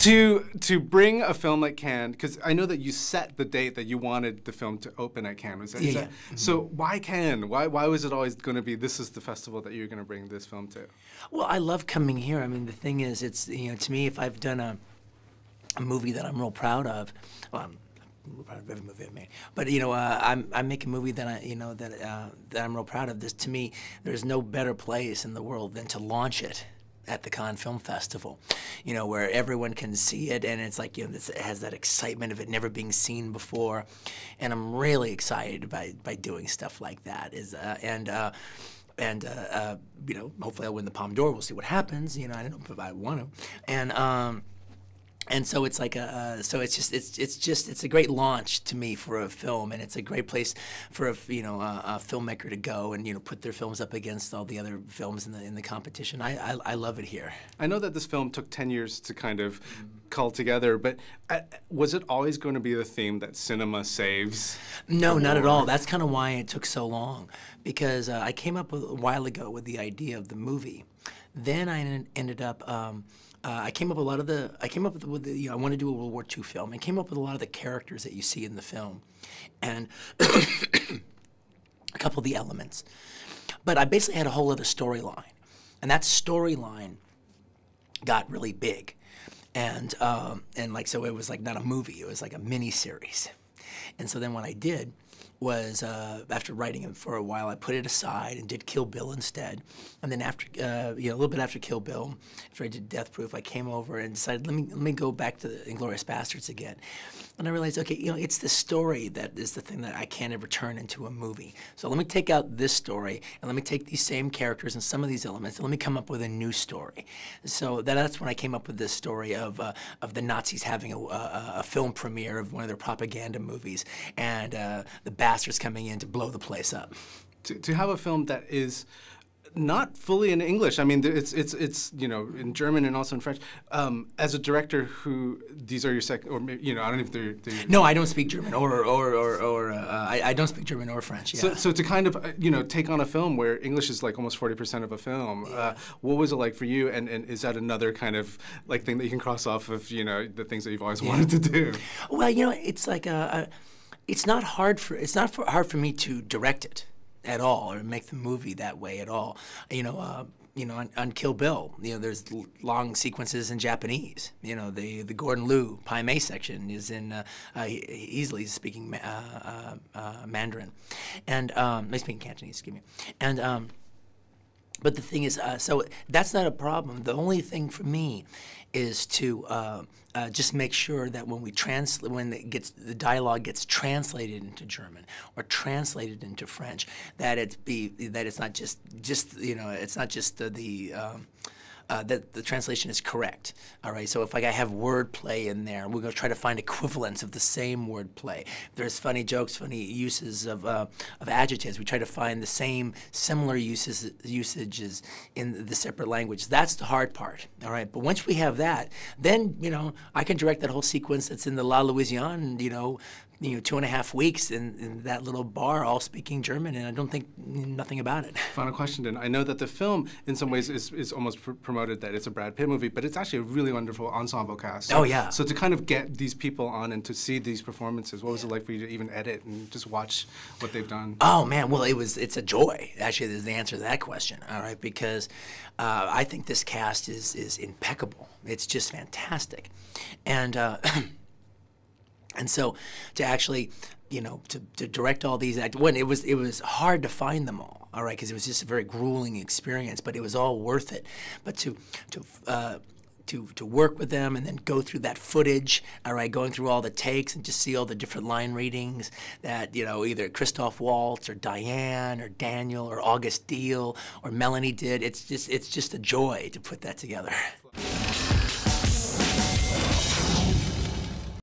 To bring a film like Cannes, because I know that you set the date that you wanted the film to open at Cannes. So why Cannes? Why was it always going to be this is the festival that you're going to bring this film to? Well, I love coming here. I mean, the thing is, it's, you know, to me, if I've done a movie that I'm real proud of, well, I'm real proud of every movie I've made, but you know, I make a movie that that I'm real proud of. This, to me, there's no better place in the world than to launch it at the Cannes Film Festival, you know, where everyone can see it, and it's like, you know, it has that excitement of it never being seen before, and I'm really excited by doing stuff like that. You know, hopefully I'll win the Palme d'Or. We'll see what happens. You know, I don't know if I want to, and so it's like it's a great launch to me for a film, and it's a great place for a filmmaker to go and, you know, put their films up against all the other films in the competition. I love it here. I know that this film took 10 years to kind of cull together, but was it always going to be the theme that cinema saves? No, not at all. That's kind of why it took so long, because I came up with a while ago with the idea of the movie. Then I ended up. I came up with you know, I wanted to do a World War II film, and came up with a lot of the characters that you see in the film, and a couple of the elements. But I basically had a whole other storyline, and that storyline got really big, and like, so it was like not a movie, it was like a mini series. And so then what I did was, after writing it for a while, I put it aside and did Kill Bill instead. And then after, you know, a little bit after Kill Bill, after I did Death Proof, I came over and decided, let me go back to Inglourious Basterds again. And I realized, okay, you know, it's the story that is the thing that I can't ever turn into a movie. So let me take out this story, and let me take these same characters and some of these elements, and let me come up with a new story. So that's when I came up with this story of the Nazis having a film premiere of one of their propaganda movies, and the bastards coming in to blow the place up. To have a film that is not fully in English. I mean, it's you know, in German and also in French. As a director, who these are your second, or you know, I don't know if they're No, I don't speak German, I don't speak German or French. Yeah. So to kind of you know, take on a film where English is like almost 40% of a film, yeah. What was it like for you? And is that another kind of like thing that you can cross off of, you know, the things that you've always wanted to do? Well, you know, it's like it's not hard for me to direct it at all, or make the movie that way at all. You know, on Kill Bill, you know, there's long sequences in Japanese. You know, the Gordon Liu Pai Mei section is in easily speaking Mandarin, and he's speaking Cantonese. Excuse me, and. But the thing is, so that's not a problem. The only thing for me is to just make sure that when the dialogue gets translated into German or translated into French, that it's not just you know, it's not just that the translation is correct. All right, so if like I have wordplay in there, we're going to try to find equivalents of the same wordplay. There's funny jokes, funny uses of adjectives. We try to find the same similar usages in the separate languages. That's the hard part. All right, but once we have that, then, you know, I can direct that whole sequence that's in the La Louisiane, you know, 2.5 weeks in that little bar, all speaking German, and I don't think nothing about it. Final question, then. I know that the film, in some ways, is almost promoted that it's a Brad Pitt movie, but it's actually a really wonderful ensemble cast. So, oh, yeah. So to kind of get these people on and to see these performances, what was it like for you to even edit and just watch what they've done? Oh, man, well, it's a joy, actually, is the answer to that question, all right, because I think this cast is impeccable. It's just fantastic. And and so to actually, you know, to direct all these it was hard to find them all right, because it was just a very grueling experience, but it was all worth it. But to work with them and then go through that footage, all right, going through all the takes and just see all the different line readings that, you know, either Christoph Waltz or Diane or Daniel or August Diehl or Melanie did. It's just a joy to put that together.